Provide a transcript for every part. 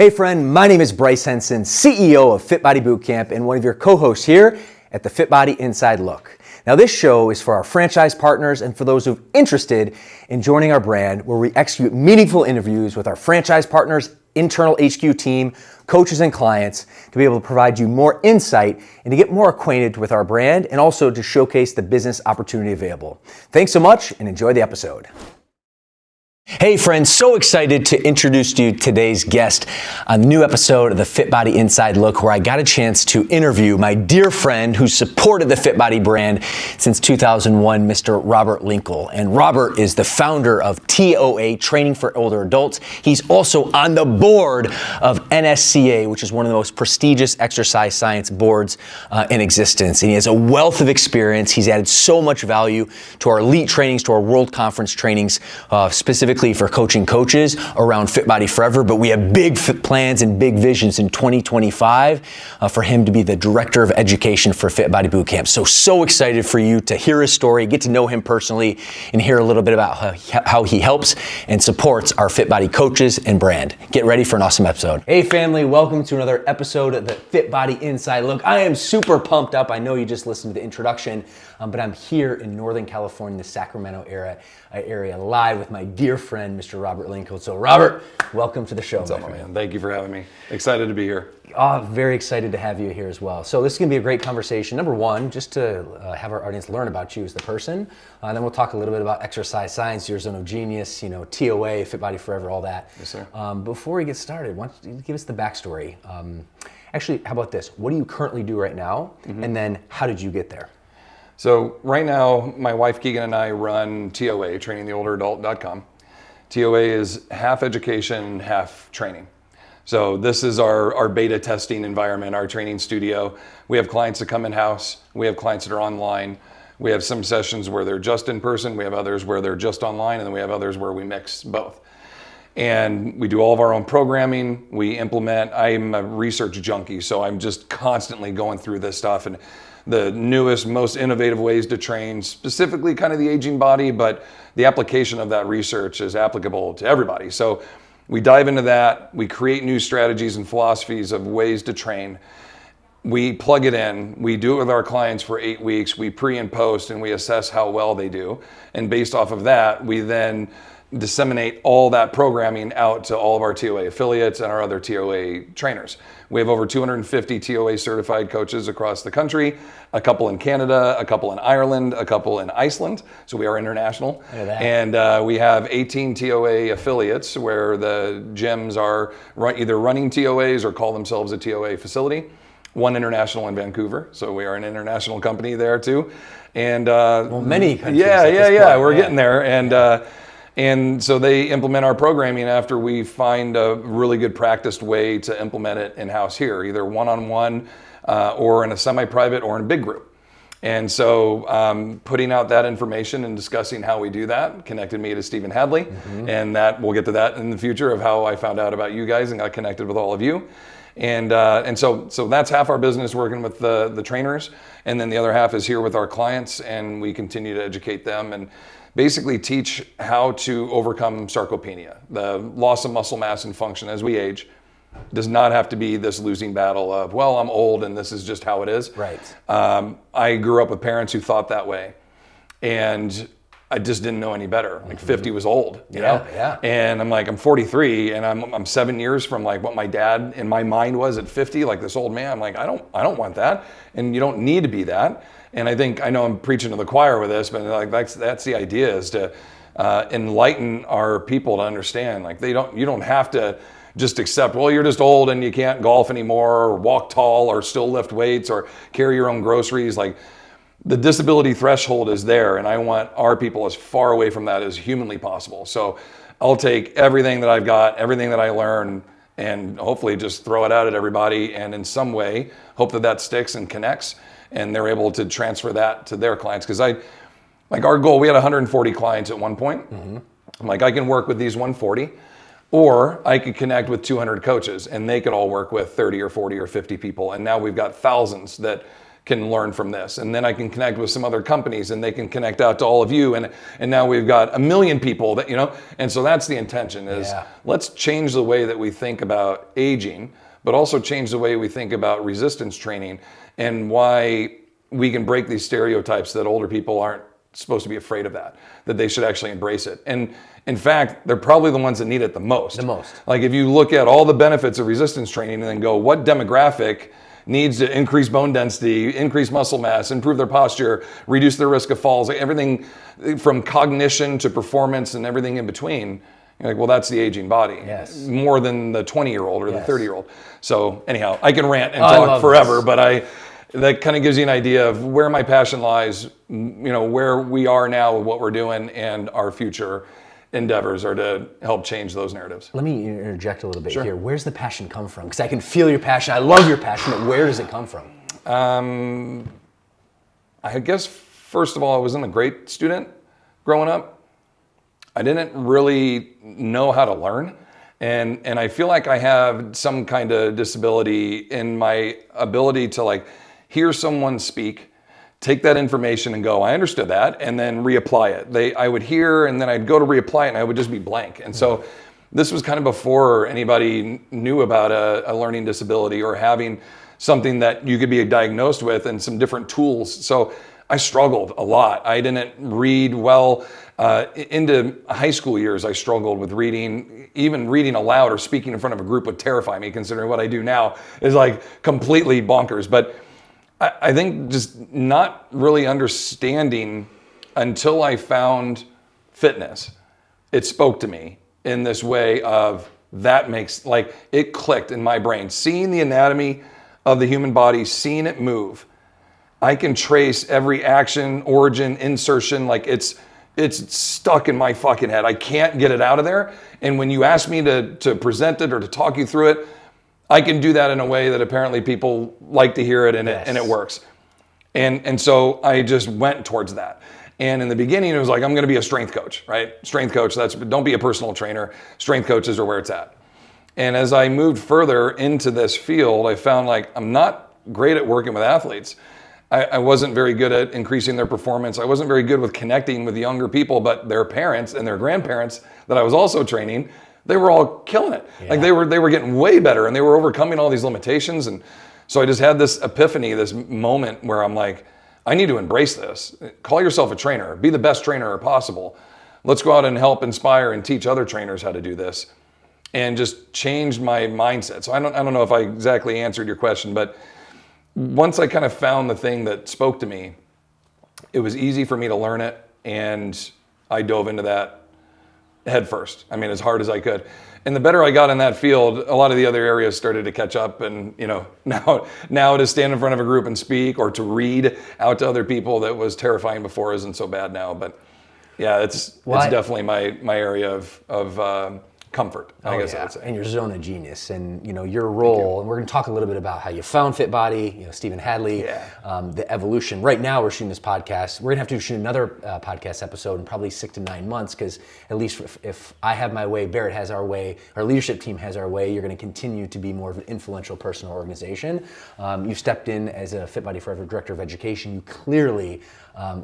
Hey friend, my name is Bryce Henson, CEO of Fit Body Bootcamp and one of your co-hosts here at the Fit Body Inside Look. Now this show is for our franchise partners and for those who are interested in joining our brand, where we execute meaningful interviews with our franchise partners, internal HQ team, coaches and clients to be able to provide you more insight and to get more acquainted with our brand and also to showcase the business opportunity available. Thanks so much and enjoy the episode. Hey friends, so excited to introduce to you today's guest on a new episode of the Fit Body Inside Look, where I got a chance to interview my dear friend who supported the Fit Body brand since 2001, Mr. Robert Linkul. And Robert is the founder of TOA, Training for Older Adults. He's also on the board of NSCA, which is one of the most prestigious exercise science boards in existence. And he has a wealth of experience. He's added so much value to our elite trainings, to our world conference trainings, specifically for coaching coaches around Fit Body Forever, but we have big plans and big visions in 2025 for him to be the Director of Education for Fit Body Bootcamp. So excited for you to hear his story, get to know him personally, and hear a little bit about how he helps and supports our Fit Body coaches and brand. Get ready for an awesome episode. Hey family, welcome to another episode of the Fit Body Inside Look. I am super pumped up. I know you just listened to the introduction, but I'm here in Northern California, the Sacramento area, live with my dear friend, Mr. Robert Linkul. So Robert, welcome to the show. What's up, man? Thank you for having me. Excited to be here. Oh, very excited to have you here as well. So this is going to be a great conversation. Number one, just to have our audience learn about you as the person. Then we'll talk a little bit about exercise science, your zone of genius, TOA, Fit Body Forever, all that. Yes, sir. Before we get started, why don't you give us the backstory? Actually, how about this? What do you currently do right now? Mm-hmm. And then how did you get there? So right now, my wife Keegan and I run TOA, trainingtheolderadult.com. TOA is half education, half training. So this is our beta testing environment, our training studio. We have clients that come in-house. We have clients that are online. We have some sessions where they're just in person. We have others where they're just online. And then we have others where we mix both. And we do all of our own programming. We implement. I'm a research junkie, so I'm just constantly going through this stuff and the newest, most innovative ways to train, specifically kind of the aging body, but the application of that research is applicable to everybody. So we dive into that. We create new strategies and philosophies of ways to train. We plug it in. We do it with our clients for 8 weeks. We pre and post, and we assess how well they do. And based off of that, we then disseminate all that programming out to all of our TOA affiliates and our other TOA trainers. We have over 250 TOA certified coaches across the country, a couple in Canada, a couple in Ireland, a couple in Iceland. So we are international. And we have 18 TOA affiliates where the gyms are either running TOAs or call themselves a TOA facility. One international in Vancouver. So we are an international company there too. And many countries. Yeah. We're getting there. And so they implement our programming after we find a really good practiced way to implement it in-house here, either one-on-one or in a semi-private or in a big group. And so putting out that information and discussing how we do that connected me to Stephen Hadley. Mm-hmm. And that we'll get to that in the future of how I found out about you guys and got connected with all of you. And so that's half our business, working with the trainers. And then the other half is here with our clients, and we continue to educate them and basically teach how to overcome sarcopenia. The loss of muscle mass and function as we age does not have to be this losing battle of, well, I'm old and this is just how it is. Right. I grew up with parents who thought that way, and I just didn't know any better. Like 50 was old, you know? Yeah. And I'm 43, and I'm 7 years from like what my dad in my mind was at 50, like this old man. I'm like, I don't want that, and you don't need to be that. And I know I'm preaching to the choir with this, but like that's the idea, is to enlighten our people to understand. Like you don't have to just accept, well, you're just old and you can't golf anymore, or walk tall, or still lift weights, or carry your own groceries. Like the disability threshold is there, and I want our people as far away from that as humanly possible. So I'll take everything that I've got, everything that I learn, and hopefully just throw it out at everybody, and in some way hope that sticks and connects, and they're able to transfer that to their clients. Because our goal, we had 140 clients at one point. Mm-hmm. I'm like, I can work with these 140, or I could connect with 200 coaches, and they could all work with 30 or 40 or 50 people. And now we've got thousands that can learn from this, and then I can connect with some other companies, and they can connect out to all of you, and now we've got 1 million people that, and so that's the intention is let's change the way that we think about aging, but also change the way we think about resistance training and why we can break these stereotypes that older people aren't supposed to be afraid of that they should actually embrace it. And in fact, they're probably the ones that need it the most. Like if you look at all the benefits of resistance training and then go, what demographic needs to increase bone density, increase muscle mass, improve their posture, reduce their risk of falls, everything from cognition to performance and everything in between. You're like, well, that's the aging body. Yes. More than the 20-year-old or the 30-year-old. So anyhow, I can rant and talk forever, but that kind of gives you an idea of where my passion lies, where we are now with what we're doing, and our future endeavors are to help change those narratives. Let me interject a little bit here. Where's the passion come from? Because I can feel your passion. I love your passion, but where does it come from? I guess, first of all, I wasn't a great student growing up. I didn't really know how to learn. And I feel like I have some kind of disability in my ability to hear someone speak, take that information and go, I understood that, and then reapply it. I would hear, and then I'd go to reapply it, and I would just be blank. And so this was kind of before anybody knew about a learning disability or having something that you could be diagnosed with and some different tools. So I struggled a lot. I didn't read well. Into high school years, I struggled with reading. Even reading aloud or speaking in front of a group would terrify me, considering what I do now is completely bonkers. But I think just not really understanding until I found fitness. It spoke to me in this way of that makes, it clicked in my brain. Seeing the anatomy of the human body, seeing it move, I can trace every action, origin, insertion, it's stuck in my fucking head. I can't get it out of there. And when you ask me to present it or to talk you through it, I can do that in a way that apparently people like to hear it, and it works. And so I just went towards that. And in the beginning, it was I'm going to be a strength coach, right? Strength coach, don't be a personal trainer. Strength coaches are where it's at. And as I moved further into this field, I found I'm not great at working with athletes. I wasn't very good at increasing their performance. I wasn't very good with connecting with younger people, but their parents and their grandparents that I was also training, they were all killing it. Yeah. They were getting way better, and they were overcoming all these limitations. And so I just had this epiphany, this moment where I'm I need to embrace this. Call yourself a trainer. Be the best trainer possible. Let's go out and help inspire and teach other trainers how to do this, and just change my mindset. So I don't know if I exactly answered your question, but once I kind of found the thing that spoke to me, it was easy for me to learn it, and I dove into that head first. I mean, as hard as I could. And the better I got in that field, a lot of the other areas started to catch up. And now to stand in front of a group and speak, or to read out to other people that was terrifying before isn't so bad now. But yeah, it's definitely my area of comfort, I guess I would say. And your zone of genius, and your role, and we're going to talk a little bit about how you found FitBody, Stephen Hadley, the evolution. Right now we're shooting this podcast. We're going to have to shoot another podcast episode in probably 6 to 9 months, because at least if I have my way, Barrett has our way, our leadership team has our way, you're going to continue to be more of an influential person or organization. You stepped in as a FitBody Forever Director of Education. You clearly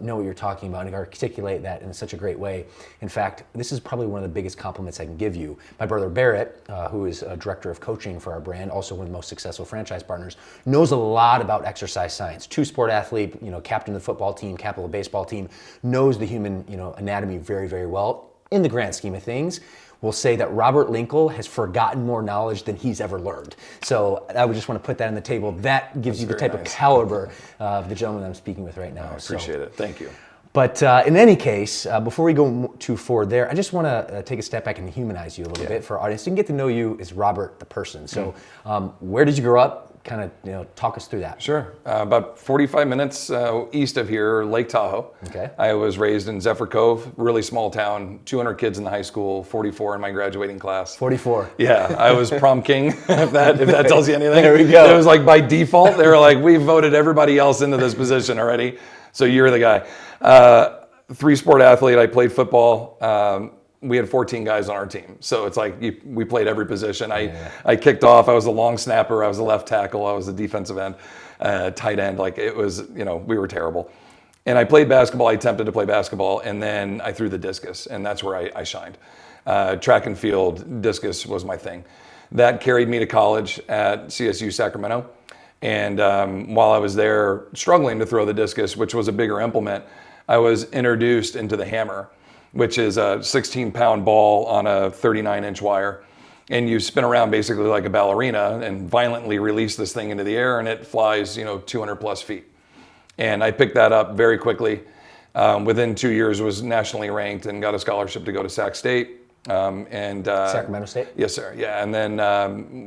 know what you're talking about and articulate that in such a great way. In fact, this is probably one of the biggest compliments I can give you. My brother Barrett, who is a director of coaching for our brand, also one of the most successful franchise partners, knows a lot about exercise science. Two-sport athlete, captain of the football team, captain of the baseball team, knows the human anatomy very, very well in the grand scheme of things. Will say that Robert Linkul has forgotten more knowledge than he's ever learned. So I would just want to put that on the table. That gives you the type of caliber of the gentleman I'm speaking with right now. I appreciate it. Thank you. But in any case, before we go too forward there, I just want to take a step back and humanize you a little bit for our audience. So you can get to know you as Robert the person. So where did you grow up? Kind of talk us through that. Sure. About 45 minutes east of here, Lake Tahoe. Okay. I was raised in Zephyr Cove, really small town, 200 kids in the high school, 44 in my graduating class. 44. Yeah, I was prom king, if that tells you anything. There we go. It was by default, they were we voted everybody else into this position already, so you're the guy. 3-sport athlete, I played football. we had 14 guys on our team. So it's like we played every position. I kicked off. I was the long snapper. I was the left tackle. I was the defensive end, tight end. Like it was, we were terrible. And I played basketball. I attempted to play basketball, and then I threw the discus, and that's where I shined. Track and field, discus was my thing. That carried me to college at CSU Sacramento. And while I was there struggling to throw the discus, which was a bigger implement, I was introduced into the hammer, which is a 16-pound ball on a 39-inch wire. And you spin around basically like a ballerina and violently release this thing into the air, and it flies, 200 plus feet. And I picked that up very quickly. Within 2 years, was nationally ranked and got a scholarship to go to Sac State. Sacramento State? Yes, sir. Yeah. And then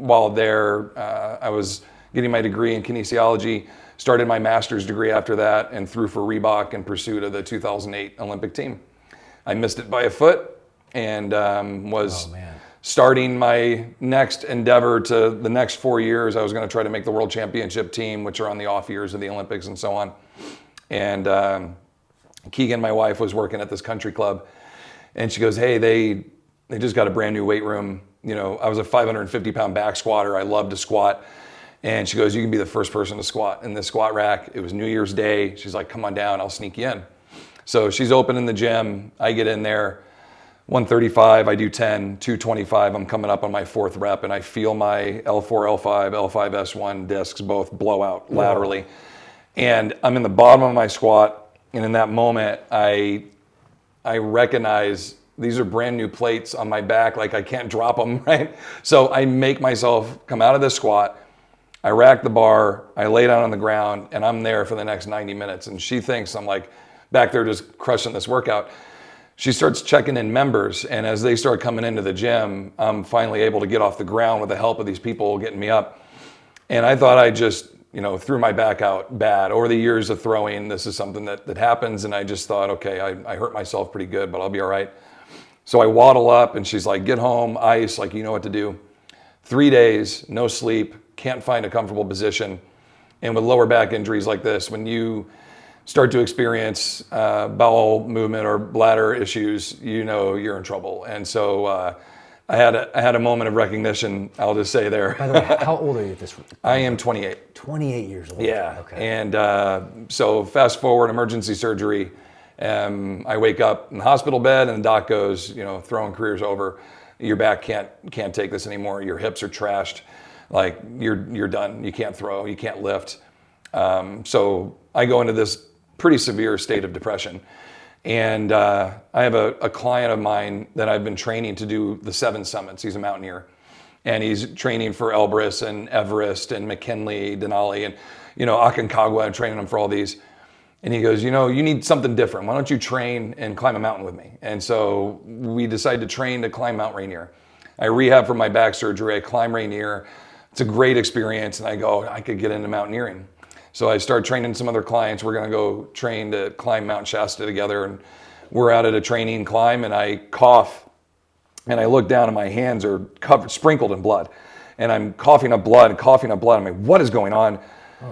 while there, I was getting my degree in kinesiology, started my master's degree after that, and threw for Reebok in pursuit of the 2008 Olympic team. I missed it by a foot, and was starting my next endeavor to the next 4 years. I was going to try to make the world championship team, which are on the off years of the Olympics and so on. And Keegan, my wife, was working at this country club, and she goes, hey, they just got a brand new weight room. I was a 550-pound back squatter. I loved to squat. And she goes, you can be the first person to squat in this squat rack. It was New Year's Day. She's like, come on down, I'll sneak you in. So she's opening the gym. I get in there, 135, I do 10, 225. I'm coming up on my fourth rep, and I feel my L4, L5, L5, S1 discs both blow out laterally. And I'm in the bottom of my squat, and in that moment, I recognize these are brand new plates on my back, like I can't drop them, right? So I make myself come out of this squat, I rack the bar, I lay down on the ground, and I'm there for the next 90 minutes. And she thinks I'm like back there just crushing this workout. She starts checking in members, and as they start coming into the gym, I'm finally able to get off the ground with the help of these people getting me up. And I thought I just, threw my back out bad. Over the years of throwing, this is something that happens, and I just thought, okay, I hurt myself pretty good, but I'll be all right. So I waddle up, and she's like, get home, ice, like you know what to do. 3 days, no sleep, can't find a comfortable position. And with lower back injuries like this, when you start to experience bowel movement or bladder issues, you're in trouble. And so I had a moment of recognition, I'll just say there. By the way, how old are you at this point? I am 28. 28 years old. Yeah. Okay. And so fast forward, emergency surgery. I wake up in the hospital bed, and the doc goes, throwing career's over. Your back can't take this anymore. Your hips are trashed. Like you're done. You can't throw. You can't lift. So I go into this pretty severe state of depression. And I have a client of mine that I've been training to do the 7 summits. He's a mountaineer. And he's training for Elbrus and Everest and McKinley, Denali, and, Aconcagua. I'm training him for all these. And he goes, you need something different. Why don't you train and climb a mountain with me? And so we decided to train to climb Mount Rainier. I rehab from my back surgery. I climb Rainier. It's a great experience. And I go, I could get into mountaineering. So I start training some other clients. We're going to go train to climb Mount Shasta together. And we're out at a training climb, and I cough. And I look down, and my hands are covered, sprinkled in blood. And I'm coughing up blood. I'm like, what is going on?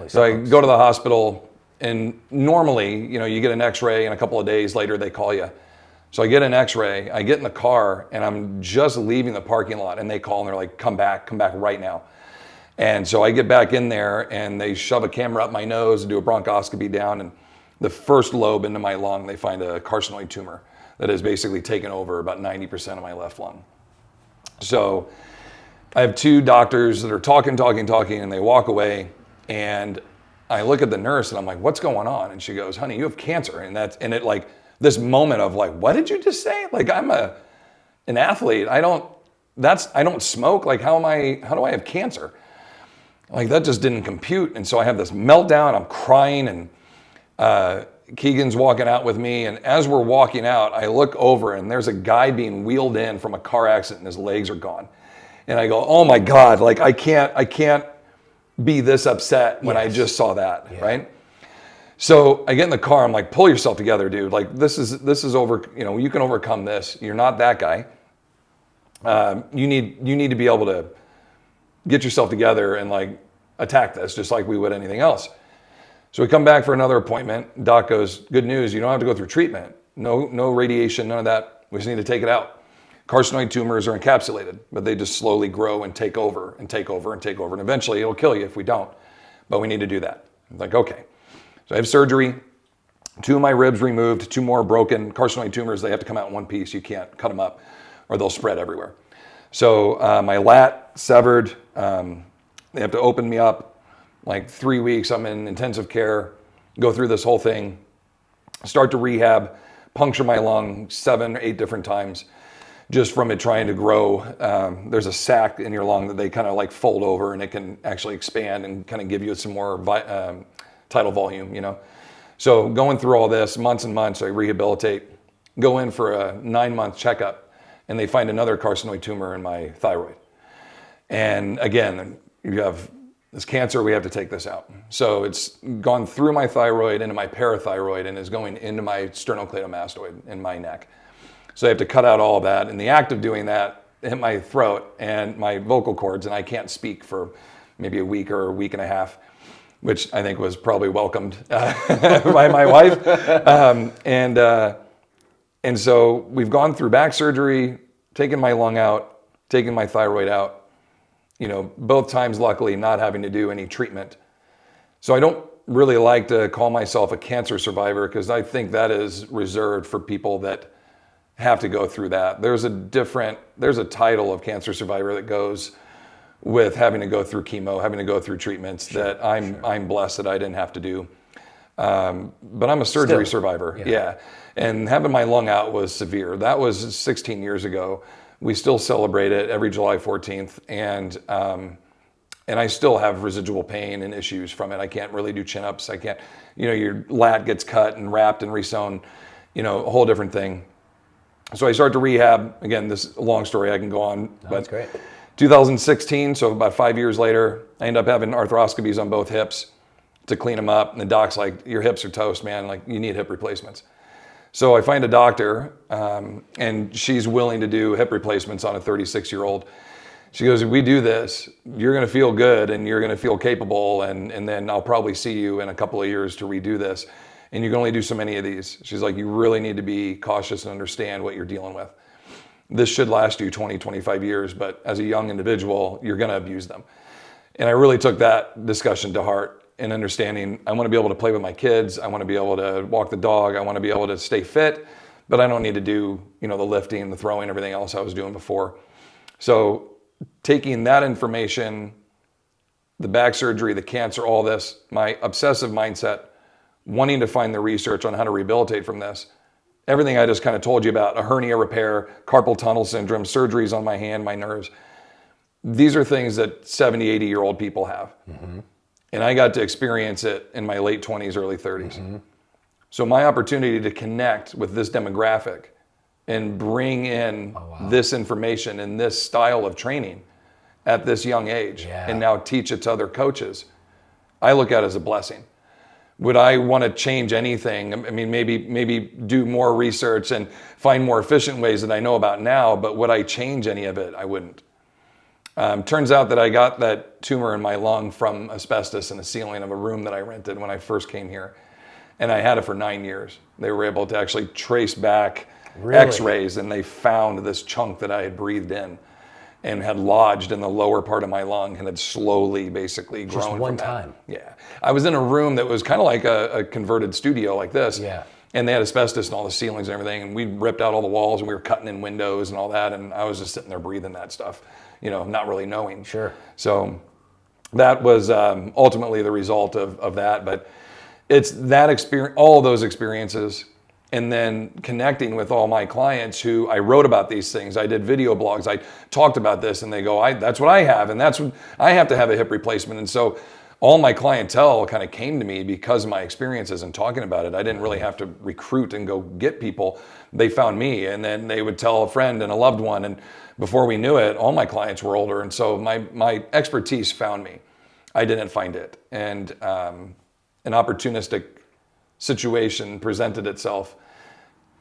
So I go to the hospital, and normally, you get an x-ray, and a couple of days later, they call you. So I get an x-ray, I get in the car, and I'm just leaving the parking lot, and they call, and they're like, come back right now. And so I get back in there, and they shove a camera up my nose and do a bronchoscopy down, and the first lobe into my lung, they find a carcinoid tumor that has basically taken over about 90% of my left lung. So I have 2 doctors that are talking, and they walk away, and I look at the nurse, and I'm like, what's going on? And she goes, honey, you have cancer. And it like this moment of like, what did you just say? Like, I'm an athlete. I don't smoke. Like, how do I have cancer? Like, that just didn't compute. And so I have this meltdown. I'm crying, and Keegan's walking out with me. And as we're walking out, I look over, and there's a guy being wheeled in from a car accident, and his legs are gone. And I go, oh my God, like I can't be this upset when I just saw that, right? So I get in the car, I'm like, pull yourself together, dude. Like, this is over, you can overcome this. You're not that guy. You need to be able to get yourself together and like attack this just like we would anything else. So we come back for another appointment. Doc goes, good news, you don't have to go through treatment. No radiation, none of that. We just need to take it out. Carcinoid tumors are encapsulated, but they just slowly grow and take over and take over and take over. And eventually it'll kill you if we don't. But we need to do that. I'm like, okay. So I have surgery, 2 of my ribs removed, 2 more broken carcinoid tumors. They have to come out in one piece. You can't cut them up or they'll spread everywhere. So my lat severed. They have to open me up. Like 3 weeks, I'm in intensive care, go through this whole thing, start to rehab, puncture my lung 7 or 8 different times just from it trying to grow. There's a sac in your lung that they kind of like fold over and it can actually expand and kind of give you some more tidal volume, you know. So going through all this, months and months, I rehabilitate, go in for a 9-month checkup, and they find another carcinoid tumor in my thyroid. And again, you have this cancer, we have to take this out. So it's gone through my thyroid into my parathyroid and is going into my sternocleidomastoid in my neck. So I have to cut out all of that. In the act of doing that, it hit my throat and my vocal cords, and I can't speak for maybe a week or a week and a half, which I think was probably welcomed by my wife. And so we've gone through back surgery, taken my lung out, taken my thyroid out, you know, both times luckily not having to do any treatment. So I don't really like to call myself a cancer survivor because I think that is reserved for people that have to go through that. There's a title of cancer survivor that goes with having to go through chemo, having to go through treatments that I'm blessed that I didn't have to do. But I'm a surgery survivor. Yeah. And having my lung out was severe. That was 16 years ago. We still celebrate it every July 14th. And I still have residual pain and issues from it. I can't really do chin-ups. I can't, you know, your lat gets cut and wrapped and resewn, you know, a whole different thing. So I started to rehab. Again, this is a long story, I can go on. No, that's great. 2016, so about 5 years later, I ended up having arthroscopies on both hips to clean them up. And the doc's like, your hips are toast, man. Like, you need hip replacements. So I find a doctor, and she's willing to do hip replacements on a 36-year-old. She goes, if we do this, you're going to feel good and you're going to feel capable. And then I'll probably see you in a couple of years to redo this. And you can only do so many of these. She's like, you really need to be cautious and understand what you're dealing with. This should last you 20, 25 years, but as a young individual, you're going to abuse them. And I really took that discussion to heart and understanding I want to be able to play with my kids. I want to be able to walk the dog. I want to be able to stay fit, but I don't need to do, you know, the lifting, the throwing, everything else I was doing before. So taking that information, the back surgery, the cancer, all this, my obsessive mindset, wanting to find the research on how to rehabilitate from this, everything I just kind of told you about, a hernia repair, carpal tunnel syndrome, surgeries on my hand, my nerves. These are things that 70, 80-year-old people have. Mm-hmm. And I got to experience it in my late 20s, early 30s. Mm-hmm. So my opportunity to connect with this demographic and bring in this information and this style of training at this young age and now teach it to other coaches, I look at it as a blessing. Would I want to change anything? I mean, maybe do more research and find more efficient ways that I know about now, but would I change any of it? I wouldn't. Turns out that I got that tumor in my lung from asbestos in the ceiling of a room that I rented when I first came here. And I had it for 9 years. They were able to actually trace back x-rays, and they found this chunk that I had breathed in and had lodged in the lower part of my lung and had slowly basically grown. Just one time? Yeah. I was in a room that was kind of like a converted studio like this. Yeah. And they had asbestos in all the ceilings and everything, and we ripped out all the walls and we were cutting in windows and all that, and I was just sitting there breathing that stuff, you know, not really knowing. Sure. So that was ultimately the result of that, but it's that experience, all of those experiences, and then connecting with all my clients who I wrote about these things. I did video blogs. I talked about this, and they go, that's what I have, and that's what I have to have a hip replacement. And so all my clientele kind of came to me because of my experiences and talking about it. I didn't really have to recruit and go get people. They found me, and then they would tell a friend and a loved one. And before we knew it, all my clients were older. And so my expertise found me. I didn't find it. And an opportunistic situation presented itself.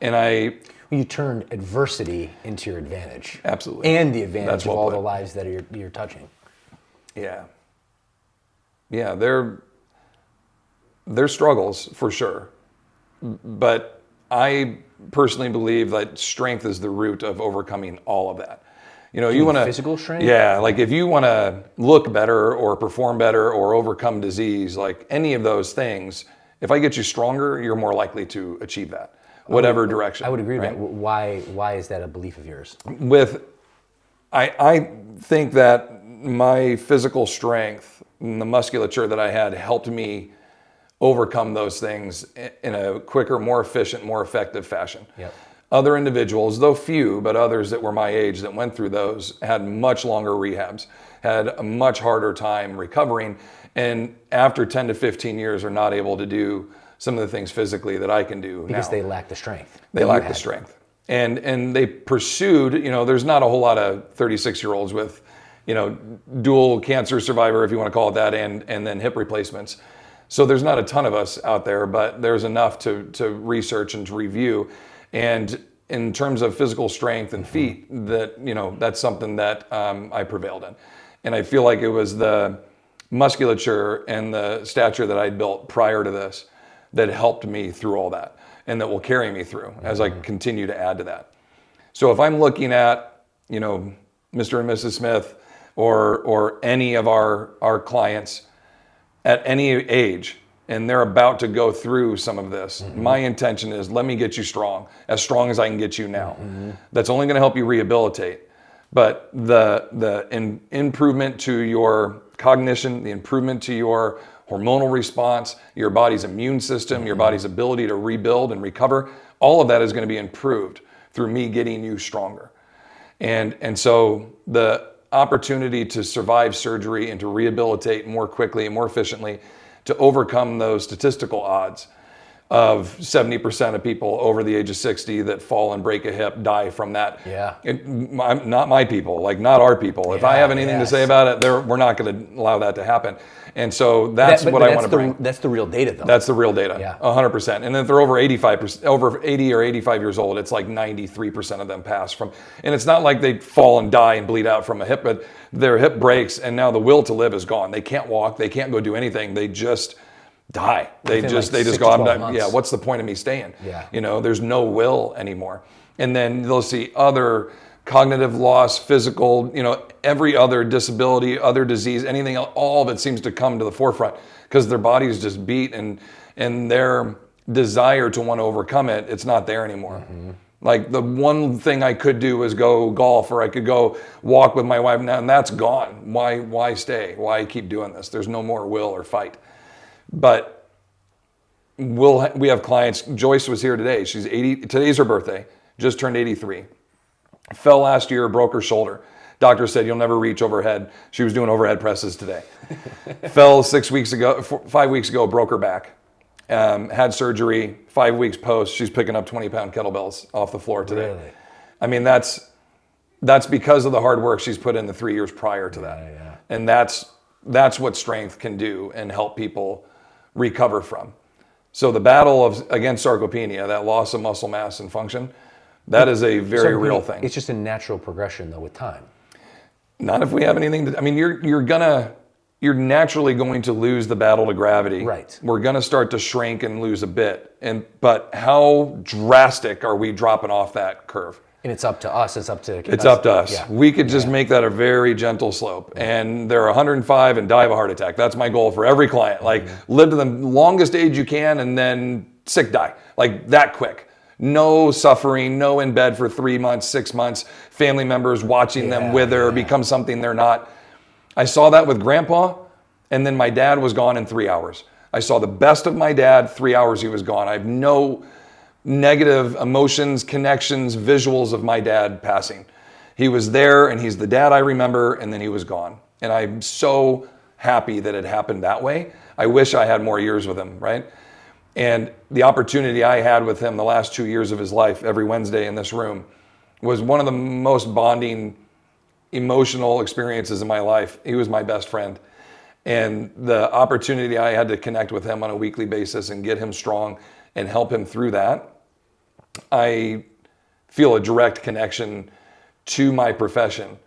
And you turned adversity into your advantage. Absolutely. And the advantage of all the lives that you're touching. Yeah. Yeah, they're struggles for sure. But I personally believe that strength is the root of overcoming all of that. You want to physical strength? Yeah, like if you want to look better or perform better or overcome disease, like any of those things, if I get you stronger, you're more likely to achieve that, whatever direction. I would agree with right? that. Why is that a belief of yours? I think that my physical strength and the musculature that I had helped me overcome those things in a quicker, more efficient, more effective fashion. Yep. Other individuals, though few, but others that were my age that went through those had much longer rehabs, had a much harder time recovering, and after 10 to 15 years are not able to do some of the things physically that I can do now. Because they lack the strength. They lack the strength. And they pursued, there's not a whole lot of 36-year-olds with, dual cancer survivor, if you want to call it that, and then hip replacements. So there's not a ton of us out there, but there's enough to research and to review. And in terms of physical strength and feet, that's something that I prevailed in. And I feel like it was the musculature and the stature that I'd built prior to this that helped me through all that, and that will carry me through as I continue to add to that. So if I'm looking at, Mr. and Mrs. Smith or any of our clients at any age, and they're about to go through some of this, my intention is, let me get you strong as I can get you now. That's only going to help you rehabilitate. But the improvement to your cognition, the improvement to your hormonal response, your body's immune system, your body's ability to rebuild and recover, all of that is going to be improved through me getting you stronger. And so the opportunity to survive surgery and to rehabilitate more quickly and more efficiently, to overcome those statistical odds of 70% of people over the age of 60 that fall and break a hip die from that. Yeah. Not my people, not our people. If I have anything to say about it, we're not going to allow that to happen. And so that's what I want to bring. That's the real data, though. That's the real data. Yeah. 100%. And if they're over 80 or 85 years old, it's like 93% of them pass from. And it's not like they fall and die and bleed out from a hip, but their hip breaks and now the will to live is gone. They can't walk. They can't go do anything. They just die. They just go, yeah, what's the point of me staying? Yeah. There's no will anymore. And then they'll see other cognitive loss, physical, every other disability, other disease, anything, all of it seems to come to the forefront because their bodies just beat and their desire to want to overcome it, it's not there anymore. Like the one thing I could do was go golf, or I could go walk with my wife now, and that's gone. Why stay? Why keep doing this? There's no more will or fight. But we have clients. Joyce was here today. She's 80. Today's her birthday. Just turned 83. Fell last year, broke her shoulder. Doctor said, you'll never reach overhead. She was doing overhead presses today. Fell 5 weeks ago, broke her back. Had surgery, 5 weeks post. She's picking up 20-pound kettlebells off the floor today. Really? I mean, that's because of the hard work she's put in the 3 years prior to that. Yeah. And that's what strength can do and help people recover from. So the battle against sarcopenia, that loss of muscle mass and function, that is a very real thing. It's just a natural progression, though, with time. Not if we have anything to. I mean, you're naturally going to lose the battle to gravity. Right. We're going to start to shrink and lose a bit. But how drastic are we dropping off that curve? And it's up to us. It's up to us. Yeah. We could just make that a very gentle slope. And they're 105 and die of a heart attack. That's my goal for every client. Live to the longest age you can and then sick die. Like that quick. No suffering, no in bed for 3 months, 6 months, family members watching them wither, become something they're not. I saw that with Grandpa, and then my dad was gone in 3 hours. I saw the best of my dad, 3 hours he was gone. I have no negative emotions, connections, visuals of my dad passing. He was there, and he's the dad I remember, and then he was gone. And I'm so happy that it happened that way. I wish I had more years with him, right? And the opportunity I had with him the last 2 years of his life, every Wednesday in this room, was one of the most bonding, emotional experiences in my life. He was my best friend. And the opportunity I had to connect with him on a weekly basis and get him strong and help him through that, I feel a direct connection to my profession.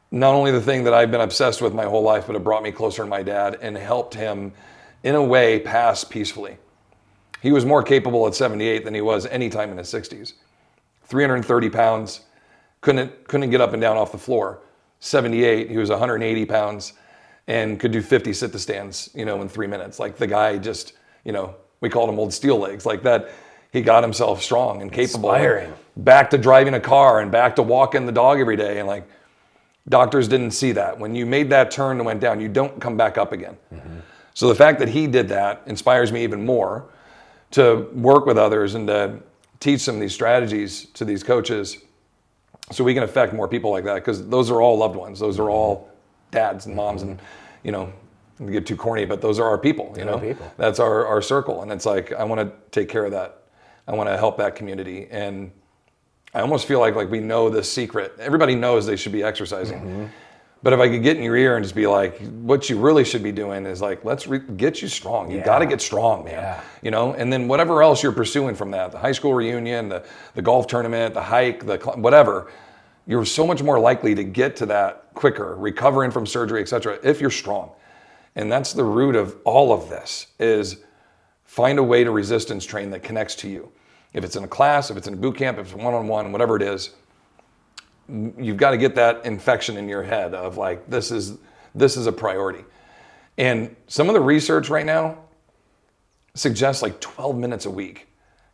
Not only the thing that I've been obsessed with my whole life, but it brought me closer to my dad and helped him in a way pass peacefully. He was more capable at 78 than he was any time in his 60s. 330 pounds, couldn't get up and down off the floor. 78, he was 180 pounds and could do 50 sit-to-stands, in 3 minutes. Like the guy just, we called him old steel legs. Like that, he got himself strong and capable. Inspiring. Back to driving a car and back to walking the dog every day. And like, doctors didn't see that. When you made that turn and went down, you don't come back up again. Mm-hmm. So the fact that he did that inspires me even more to work with others and to teach some of these strategies to these coaches so we can affect more people like that, because those are all loved ones. Those are all dads and moms and, I get too corny, but those are our people, People. That's our circle. And it's like, I want to take care of that. I want to help that community. And I almost feel like we know the secret. Everybody knows they should be exercising. Mm-hmm. But if I could get in your ear and just be like, what you really should be doing is like, let's get you strong. You got to get strong, man. Yeah. And then whatever else you're pursuing from that, the high school reunion, the golf tournament, the hike, whatever, you're so much more likely to get to that quicker, recovering from surgery, et cetera, if you're strong. And that's the root of all of this, is find a way to resistance train that connects to you. If it's in a class, if it's in a boot camp, if it's one-on-one, whatever it is, you've got to get that infection in your head of like, this is a priority. And some of the research right now suggests like 12 minutes a week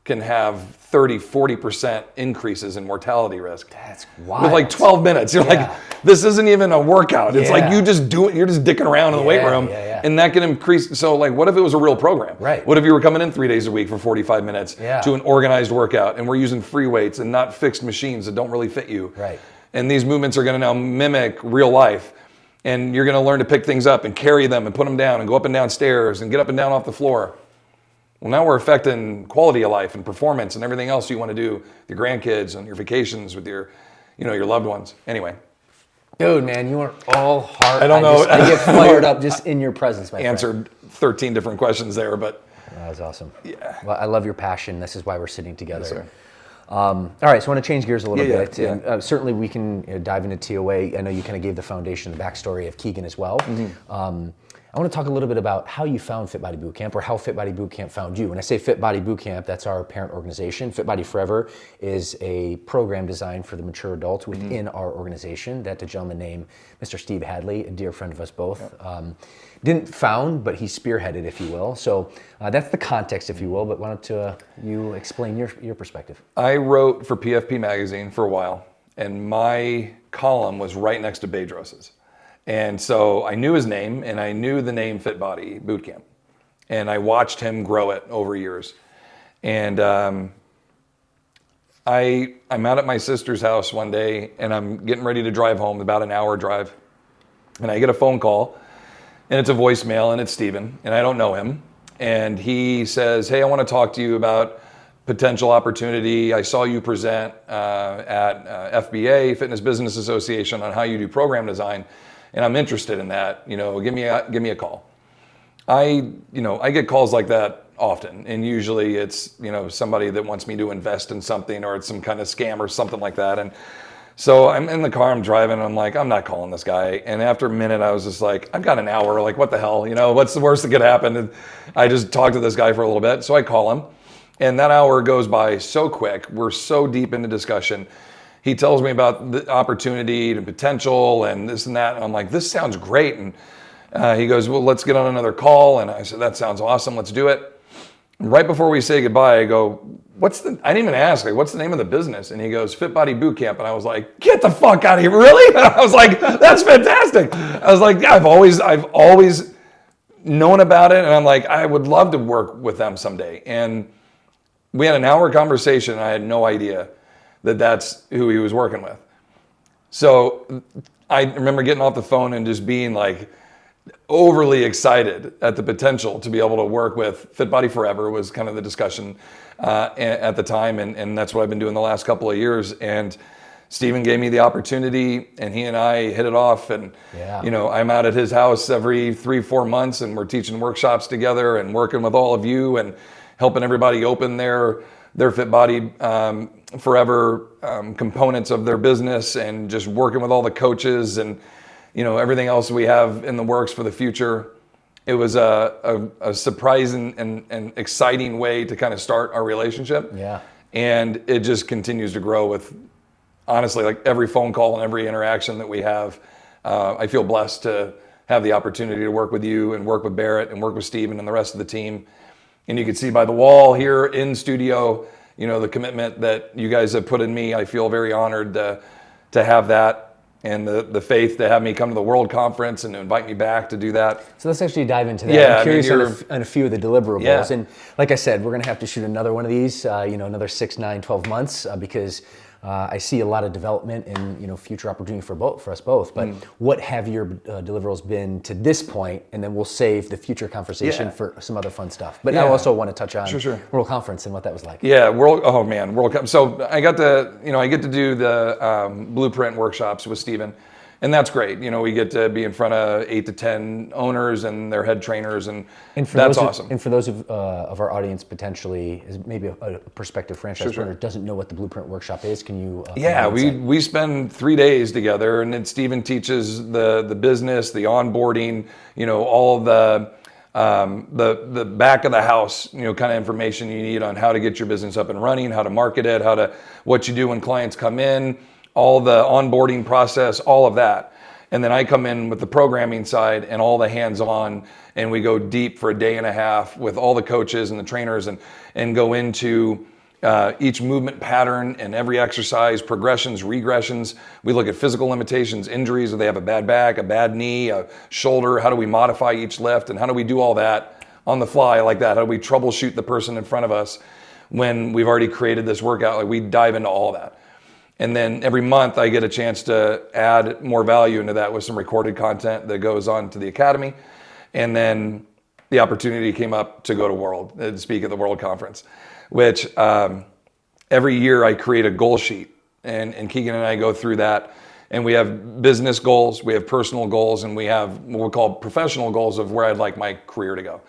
can have 30, 40% increases in mortality risk. That's wild. With like 12 minutes. You're like, this isn't even a workout. It's like you just do it, you're just dicking around in the weight room. And that can increase. So like, what if it was a real program? Right. What if you were coming in 3 days a week for 45 minutes to an organized workout, and we're using free weights and not fixed machines that don't really fit you. Right. And these movements are going to now mimic real life. And you're going to learn to pick things up and carry them and put them down and go up and down stairs and get up and down off the floor. Well, now we're affecting quality of life and performance and everything else you want to do with your grandkids and your vacations with your, your loved ones. Anyway. Dude, man, you are all heart. I don't know. I get fired up just in your presence, my friend. Answered 13 different questions there, but. That was awesome. Yeah. Well, I love your passion. This is why we're sitting together. Yes, sir. All right, so I want to change gears a little bit. Yeah. And, certainly we can dive into TOA. I know you kind of gave the foundation, the backstory of Keegan as well. Mm-hmm. I want to talk a little bit about how you found Fit Body Bootcamp, or how Fit Body Bootcamp found you. When I say Fit Body Bootcamp, that's our parent organization. Fit Body Forever is a program designed for the mature adults within our organization that the gentleman named Mr. Steve Hadley, a dear friend of us both, didn't found, but he spearheaded, if you will. So that's the context, if you will, but why don't you explain your perspective? I wrote for PFP Magazine for a while, and my column was right next to Bedros's. And so I knew his name, and I knew the name Fit Body Bootcamp. And I watched him grow it over years. And I'm out at my sister's house one day, and I'm getting ready to drive home, about an hour drive. And I get a phone call, and it's a voicemail, and it's Steven, and I don't know him. And he says, hey, I want to talk to you about potential opportunity. I saw you present at FBA, Fitness Business Association, on how you do program design. And I'm interested in that. Give me a call. I get calls like that often, and usually it's somebody that wants me to invest in something, or it's some kind of scam or something like that. And so I'm in the car, I'm driving, and I'm like, I'm not calling this guy. And after a minute, I was just like, I've got an hour. Like, what the hell? What's the worst that could happen? And I just talked to this guy for a little bit. So I call him, and that hour goes by so quick. We're so deep into discussion. He tells me about the opportunity and potential and this and that. And I'm like, this sounds great. And he goes, well, let's get on another call. And I said, that sounds awesome. Let's do it. And right before we say goodbye, I go, I didn't even ask, what's the name of the business? And he goes, Fit Body Bootcamp. And I was like, get the fuck out of here. Really? And I was like, that's fantastic. I was like, yeah, I've always known about it. And I'm like, I would love to work with them someday. And we had an hour conversation, and I had no idea that that's who he was working with. So I remember getting off the phone and just being like overly excited at the potential to be able to work with Fit Body Forever was kind of the discussion at the time. And that's what I've been doing the last couple of years. And Steven gave me the opportunity, and he and I hit it off. And, I'm out at his house every 3-4 months, and we're teaching workshops together and working with all of you and helping everybody open their Fit Body Forever components of their business, and just working with all the coaches and everything else we have in the works for the future. It was a surprising and exciting way to kind of start our relationship. Yeah. And it just continues to grow with, honestly, like every phone call and every interaction that we have. I feel blessed to have the opportunity to work with you and work with Barrett and work with Steven and the rest of the team. And you can see by the wall here in studio, the commitment that you guys have put in me. I feel very honored to have that, and the faith to have me come to the World Conference and invite me back to do that. So let's actually dive into that. Yeah, I'm curious on a few of the deliverables. Yeah. And like I said, we're going to have to shoot another one of these, another 6, 9, 12 months because I see a lot of development and future opportunity for us both. But what have your deliverables been to this point? And then we'll save the future conversation for some other fun stuff. But I also want to touch on World Conference and what that was like. Yeah, World Cup. So I get to do the blueprint workshops with Steven. And that's great. We get to be in front of 8 to 10 owners and their head trainers, and that's awesome. And for those of our audience potentially, is maybe a prospective franchise owner doesn't know what the Blueprint Workshop is, can you? We spend 3 days together, and then Steven teaches the business, the onboarding, all the back of the house, kind of information you need on how to get your business up and running, how to market it, what you do when clients come in, all the onboarding process, all of that. And then I come in with the programming side and all the hands-on, and we go deep for a day and a half with all the coaches and the trainers and go into each movement pattern and every exercise, progressions, regressions. We look at physical limitations, injuries, if they have a bad back, a bad knee, a shoulder, how do we modify each lift, and how do we do all that on the fly like that? How do we troubleshoot the person in front of us when we've already created this workout? Like, we dive into all that. And then every month I get a chance to add more value into that with some recorded content that goes on to the Academy. And then the opportunity came up to go to speak at the World Conference, which every year I create a goal sheet. And Keegan and I go through that. And we have business goals, we have personal goals, and we have what we call professional goals of where I'd like my career to go.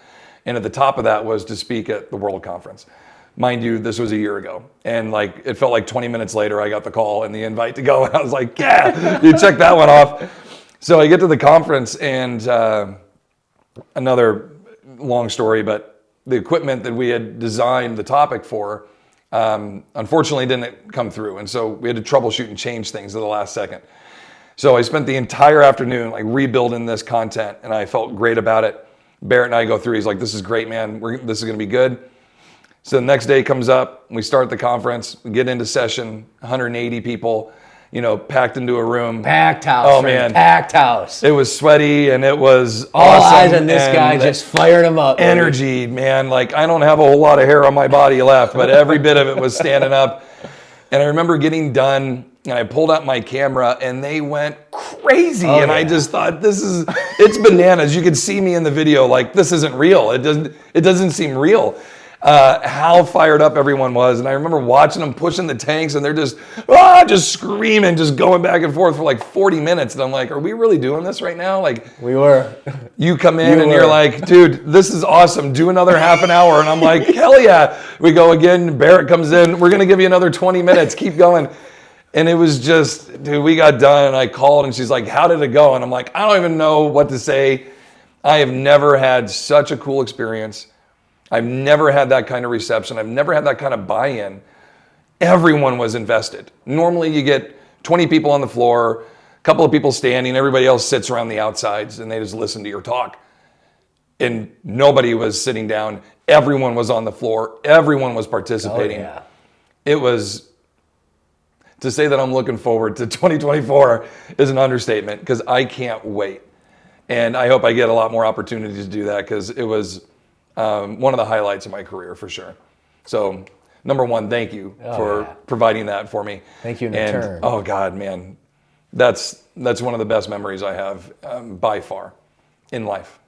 And at the top of that was to speak at the World Conference. Mind you, this was a year ago. And it felt like 20 minutes later, I got the call and the invite to go. And I was like, yeah, you check that one off. So I get to the conference, and another long story, but the equipment that we had designed the topic for, unfortunately didn't come through. And so we had to troubleshoot and change things at the last second. So I spent the entire afternoon rebuilding this content, and I felt great about it. Barrett and I go through, he's like, this is great, man. This is gonna be good. So the next day comes up, we start the conference, we get into session, 180 people, packed into a room. Packed house. Oh, man. Packed house. It was sweaty, and it was all awesome. eyes on this guy, just fired him up. Energy, man. I don't have a whole lot of hair on my body left, but every bit of it was standing up. And I remember getting done, and I pulled out my camera, and they went crazy. I just thought, it's bananas. You could see me in the video, this isn't real. It doesn't seem real. How fired up everyone was. And I remember watching them pushing the tanks, and they're just screaming, just going back and forth for 40 minutes. And I'm like, are we really doing this right now? We were. You come in and you're like, dude, this is awesome. Do another half an hour. And I'm like, hell yeah. We go again. Barrett comes in. We're going to give you another 20 minutes. Keep going. And it was just, dude, we got done, and I called, and she's like, how did it go? And I'm like, I don't even know what to say. I have never had such a cool experience. I've never had that kind of reception. I've never had that kind of buy-in. Everyone was invested. Normally you get 20 people on the floor, a couple of people standing, everybody else sits around the outsides, and they just listen to your talk. And nobody was sitting down. Everyone was on the floor. Everyone was participating. Oh, yeah. It was, to say that I'm looking forward to 2024 is an understatement, because I can't wait. And I hope I get a lot more opportunities to do that, because it was one of the highlights of my career for sure. So, number one, thank you for providing that for me. Thank you in return. Oh God, man, that's one of the best memories I have by far in life.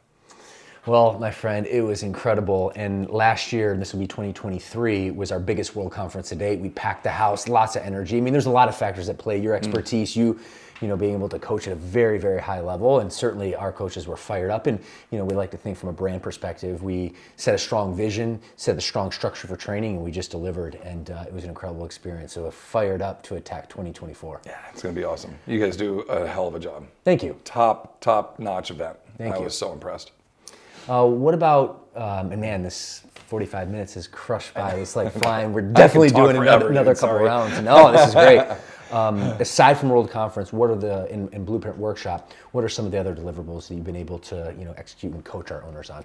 Well, my friend, it was incredible. And last year, and this will be 2023, was our biggest World Conference to date. We packed the house, lots of energy. I mean, there's a lot of factors at play. Your expertise, being able to coach at a very, very high level. And certainly our coaches were fired up. And, we like to think from a brand perspective, we set a strong vision, set a strong structure for training, and we just delivered. And it was an incredible experience. So fired up to attack 2024. Yeah, it's going to be awesome. You guys do a hell of a job. Thank you. Top notch event. Thank you. I was so impressed. What about, and man, this 45 minutes is crushed by. It's like flying. We're definitely doing another couple rounds. No, this is great. Aside from World Conference, what are in Blueprint Workshop, what are some of the other deliverables that you've been able to execute and coach our owners on?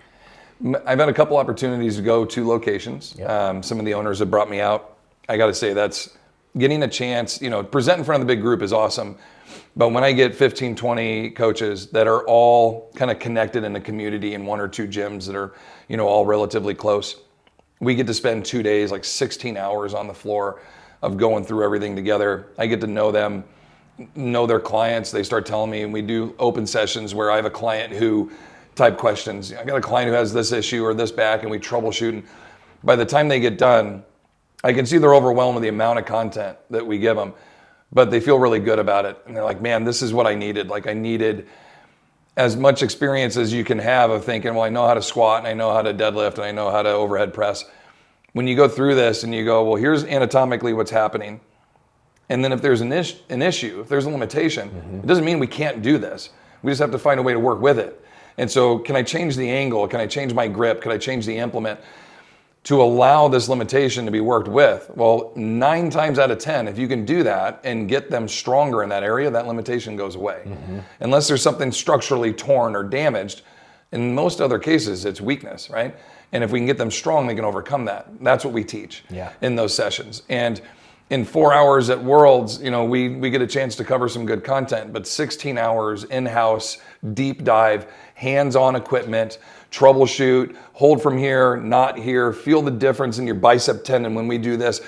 I've had a couple opportunities to go to locations. Yep. Some of the owners have brought me out. I got to say, that's getting a chance, present in front of the big group is awesome. But when I get 15, 20 coaches that are all kind of connected in the community in one or two gyms that are, all relatively close, we get to spend 2 days, like 16 hours on the floor of going through everything together. I get to know them, know their clients. They start telling me, and we do open sessions where I have a client who type questions. I got a client who has this issue or this back, and we troubleshoot. And by the time they get done, I can see they're overwhelmed with the amount of content that we give them, but they feel really good about it. And they're like, man, this is what I needed. Like I needed as much experience as you can have of thinking, well, I know how to squat and I know how to deadlift and I know how to overhead press. When you go through this and you go, well, here's anatomically what's happening. And then if there's an issue, if there's a limitation, it doesn't mean we can't do this. We just have to find a way to work with it. And so can I change the angle? Can I change my grip? Can I change the implement to allow this limitation to be worked with? Well, 9 times out of 10, if you can do that and get them stronger in that area, that limitation goes away. Unless there's something structurally torn or damaged, in most other cases, it's weakness, right? And if we can get them strong, they can overcome that. That's what we teach in those sessions. And in 4 hours at Worlds, we get a chance to cover some good content, but 16 hours in-house, deep dive, hands-on equipment, troubleshoot, hold from here, not here, feel the difference in your bicep tendon when we do this,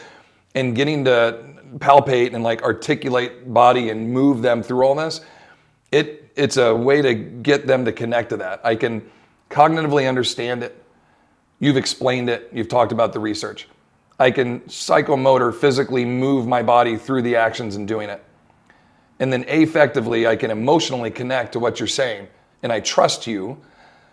and getting to palpate and like articulate body and move them through all this, it's a way to get them to connect to that. I can cognitively understand it. You've explained it. You've talked about the research. I can psychomotor, physically move my body through the actions and doing it. And then affectively, I can emotionally connect to what you're saying. And I trust you.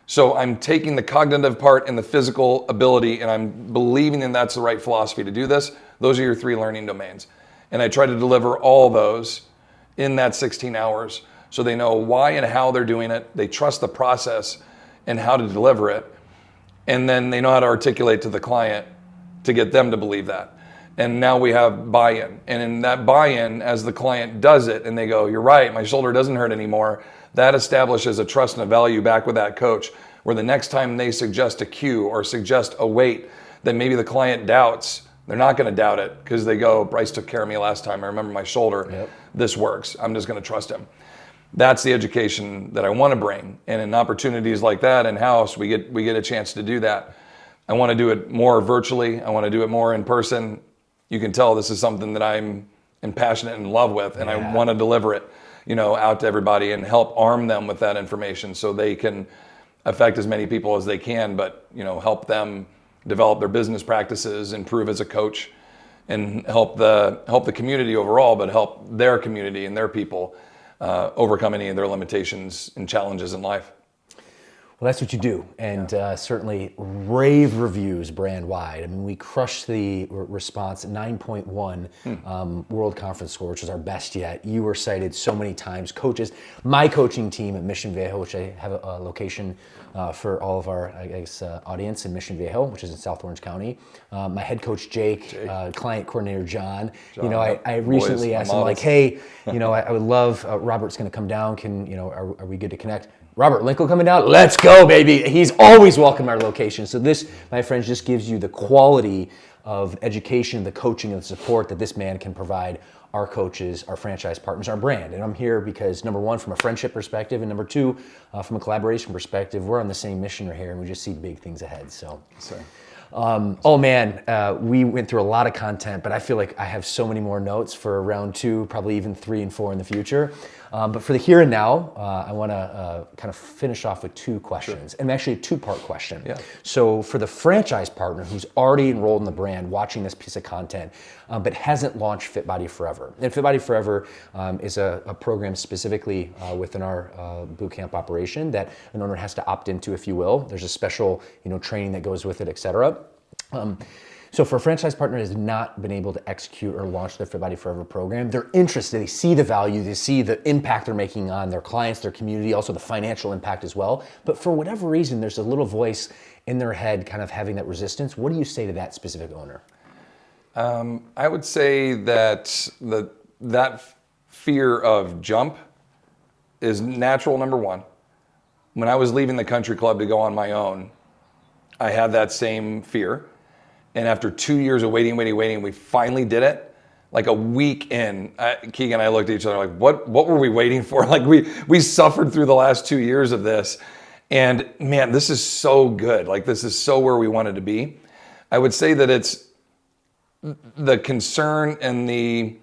So I'm taking the cognitive part and the physical ability, and I'm believing that that's the right philosophy to do this. Those are your 3 learning domains. And I try to deliver all those in that 16 hours so they know why and how they're doing it. They trust the process and how to deliver it. And then they know how to articulate to the client to get them to believe that. And now we have buy-in. And in that buy-in, as the client does it and they go, you're right, my shoulder doesn't hurt anymore, that establishes a trust and a value back with that coach, where the next time they suggest a cue or suggest a weight that maybe the client doubts, they're not going to doubt it because they go, Bryce took care of me last time. I remember my shoulder. This works. I'm just going to trust him. That's the education that I want to bring. And in opportunities like that in-house, we get a chance to do that. I want to do it more virtually. I want to do it more in person. You can tell this is something that I'm passionate and in love with, and I want to deliver it, out to everybody and help arm them with that information so they can affect as many people as they can, but, help them develop their business practices, improve as a coach, and help the community overall, but help their community and their people overcome any of their limitations and challenges in life. Well, that's what you do, and certainly rave reviews brand-wide. I mean, we crushed the response at 9.1 World Conference score, which is our best yet. You were cited so many times. Coaches, my coaching team at Mission Viejo, which I have a location for all of our, audience in Mission Viejo, which is in South Orange County. My head coach, Jake. Client coordinator, John. I recently asked him, like, hey, I would love, Robert's going to come down. Are we good to connect? Robert Linkul coming down? Let's go, baby. He's always welcome at our location. So this, my friends, just gives you the quality of education, the coaching, and the support that this man can provide our coaches, our franchise partners, our brand. And I'm here because, number one, from a friendship perspective, and number two, from a collaboration perspective, we're on the same mission right here, and we just see big things ahead. So. We went through a lot of content, but I feel like I have so many more notes for round 2, probably even 3 and 4 in the future. But for the here and now, I want to kind of finish off with 2 questions, and actually a 2-part question. So for the franchise partner who's already enrolled in the brand, watching this piece of content, but hasn't launched Fit Body Forever. And Fit Body Forever is a program specifically within our bootcamp operation that an owner has to opt into, if you will. There's a special training that goes with it, et cetera. So for a franchise partner has not been able to execute or launch their Fit Body Forever program, they're interested, they see the value, they see the impact they're making on their clients, their community, also the financial impact as well. But for whatever reason, there's a little voice in their head kind of having that resistance. What do you say to that specific owner? I would say that that fear of jump is natural, number one. When I was leaving the country club to go on my own, I had that same fear. And after 2 years of waiting, we finally did it. Like a week in, Keegan and I looked at each other like, what were we waiting for? Like we suffered through the last 2 years of this. And man, this is so good. Like this is so where we wanted to be. I would say that it's the concern and the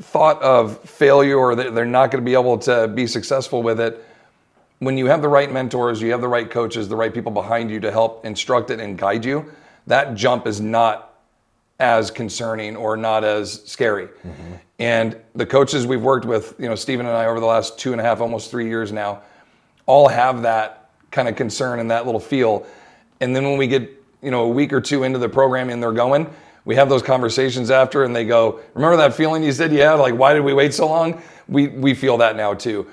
thought of failure or that they're not going to be able to be successful with it. When you have the right mentors, you have the right coaches, the right people behind you to help instruct it and guide you, that jump is not as concerning or not as scary. Mm-hmm. And the coaches we've worked with, Stephen and I over the last 2.5, almost 3 years now, all have that kind of concern and that little feel. And then when we get, a week or two into the program and they're going, we have those conversations after and they go, remember that feeling you said you had? Like, why did we wait so long? We feel that now too.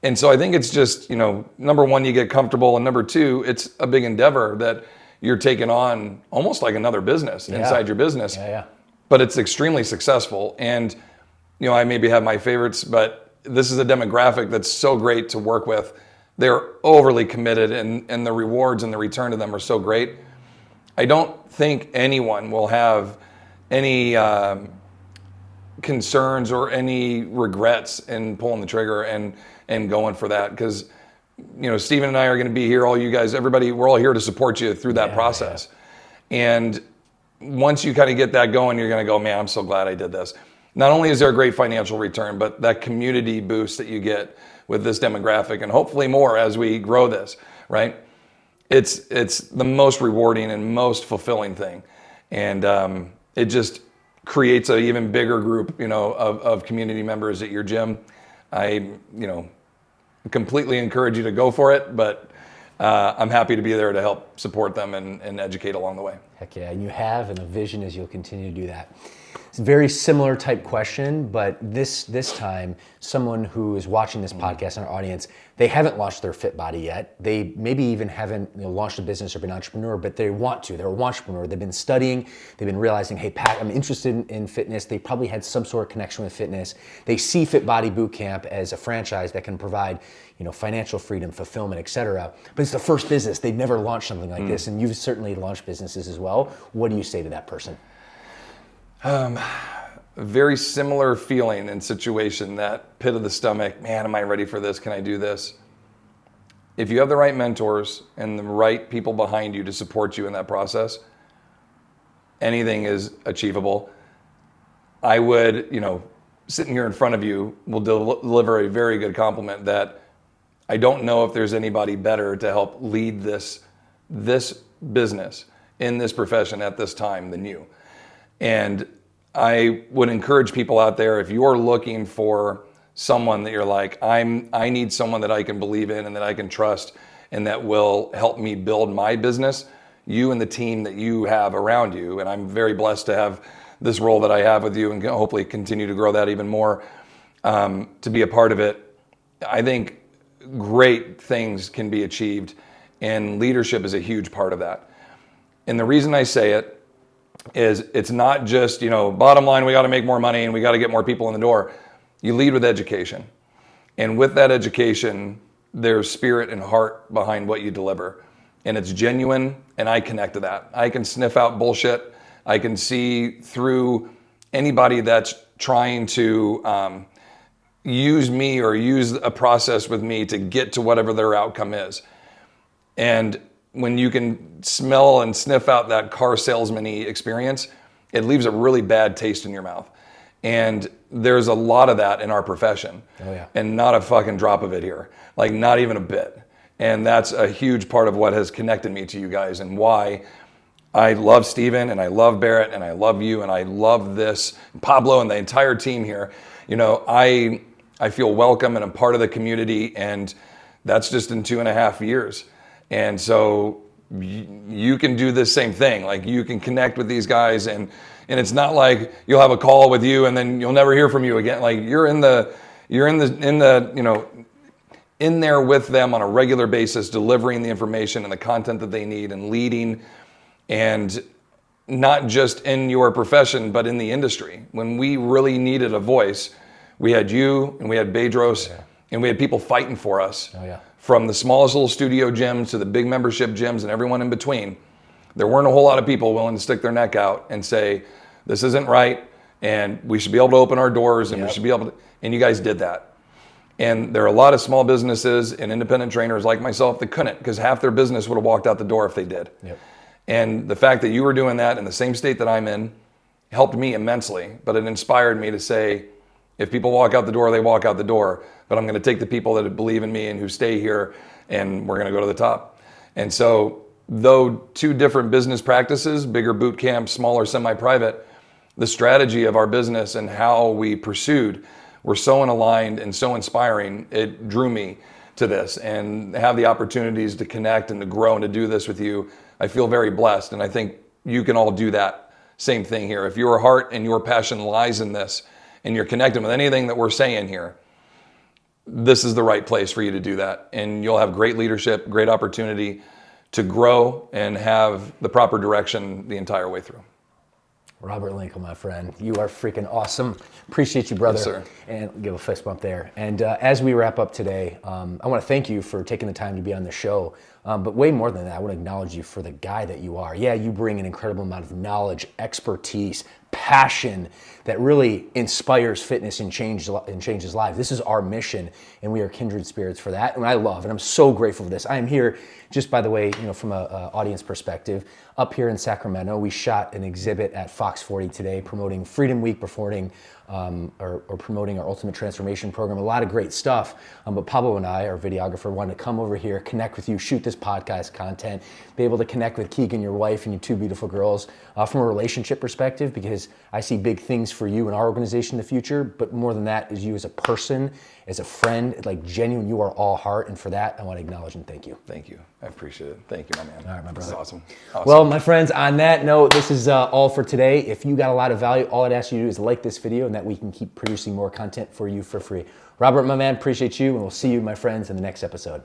And so I think it's just, number one, you get comfortable. And number two, it's a big endeavor that you're taking on almost like another business inside your business. Yeah. But it's extremely successful. And, I maybe have my favorites, but this is a demographic that's so great to work with. They're overly committed and the rewards and the return to them are so great. I don't think anyone will have any concerns or any regrets in pulling the trigger and going for that, because Stephen and I are going to be here, all you guys, everybody, we're all here to support you through that process. And once you kind of get that going, you're going to go, man, I'm so glad I did this. Not only is there a great financial return, but that community boost that you get with this demographic, and hopefully more as we grow this, right? It's the most rewarding and most fulfilling thing. And it just creates an even bigger group, of community members at your gym. I, completely encourage you to go for it, but I'm happy to be there to help support them and educate along the way. Heck yeah, and you have, and the vision is you'll continue to do that. It's a very similar type question, but this time, someone who is watching this podcast in our audience, they haven't launched their Fit Body yet. They maybe even haven't launched a business or been an entrepreneur, but they want to. They're an entrepreneur. They've been studying. They've been realizing, hey, Pat, I'm interested in fitness. They probably had some sort of connection with fitness. They see Fit Body Bootcamp as a franchise that can provide financial freedom, fulfillment, et cetera. But it's the first business. They've never launched something like this, and you've certainly launched businesses as well. What do you say to that person? Very similar feeling and situation, that pit of the stomach, man, am I ready for this? Can I do this? If you have the right mentors and the right people behind you to support you in that process, anything is achievable. I would, sitting here in front of you will deliver a very good compliment that I don't know if there's anybody better to help lead this business in this profession at this time than you. And I would encourage people out there, if you're looking for someone that you're like, I need someone that I can believe in and that I can trust and that will help me build my business, you and the team that you have around you, and I'm very blessed to have this role that I have with you and hopefully continue to grow that even more, to be a part of it. I think great things can be achieved, and leadership is a huge part of that. And the reason I say it is it's not just, bottom line, we got to make more money and we got to get more people in the door. You lead with education. And with that education, there's spirit and heart behind what you deliver. And it's genuine, and I connect to that. I can sniff out bullshit. I can see through anybody that's trying to use me or use a process with me to get to whatever their outcome is. And when you can smell and sniff out that car salesman-y experience, it leaves a really bad taste in your mouth. And there's a lot of that in our profession. Oh, yeah. And not a fucking drop of it here. Like, not even a bit. And that's a huge part of what has connected me to you guys and why I love Steven and I love Barrett and I love you and I love this, Pablo and the entire team here. I feel welcome and I'm part of the community, and that's just in 2.5 years. And so you can do this same thing. Like, you can connect with these guys, and it's not like you'll have a call with you and then you'll never hear from you again. Like, you're in there with them on a regular basis, delivering the information and the content that they need and leading, and not just in your profession, but in the industry. When we really needed a voice, we had you and we had Bedros, and we had people fighting for us. From the smallest little studio gyms to the big membership gyms and everyone in between. There weren't a whole lot of people willing to stick their neck out and say, this isn't right, and we should be able to open our doors, and we should be able to, and you guys did that. And there are a lot of small businesses and independent trainers like myself that couldn't, because half their business would have walked out the door if they did. And the fact that you were doing that in the same state that I'm in helped me immensely, but it inspired me to say, if people walk out the door, they walk out the door, but I'm going to take the people that believe in me and who stay here, and we're going to go to the top. And so, though two different business practices, bigger boot camp, smaller semi-private, the strategy of our business and how we pursued were so aligned and so inspiring, it drew me to this. And have the opportunities to connect and to grow and to do this with you, I feel very blessed. And I think you can all do that same thing here. If your heart and your passion lies in this, and you're connected with anything that we're saying here, this is the right place for you to do that. And you'll have great leadership, great opportunity to grow and have the proper direction the entire way through. Robert Linkul, my friend, you are freaking awesome. Appreciate you, brother. Yes, sir. And give a fist bump there. And as we wrap up today, I want to thank you for taking the time to be on the show. But way more than that, I want to acknowledge you for the guy that you are. Yeah, you bring an incredible amount of knowledge, expertise, passion that really inspires fitness and changes lives. This is our mission, and we are kindred spirits for that. And I love, and I'm so grateful for this. I am here, just by the way, from an audience perspective, up here in Sacramento. We shot an exhibit at Fox 40 today, promoting Freedom Week, promoting our Ultimate Transformation Program. A lot of great stuff. But Pablo and I, our videographer, wanted to come over here, connect with you, shoot this podcast content, be able to connect with Keegan, your wife, and your two beautiful girls from a relationship perspective, because I see big things for you and our organization in the future. But more than that is you as a person, as a friend, like genuine, you are all heart. And for that, I want to acknowledge and thank you. Thank you. I appreciate it. Thank you, my man. All right, my brother. This is awesome. Well, my friends, on that note, this is all for today. If you got a lot of value, all I'd ask you to do is like this video, and that we can keep producing more content for you for free. Robert, my man, appreciate you, and we'll see you, my friends, in the next episode.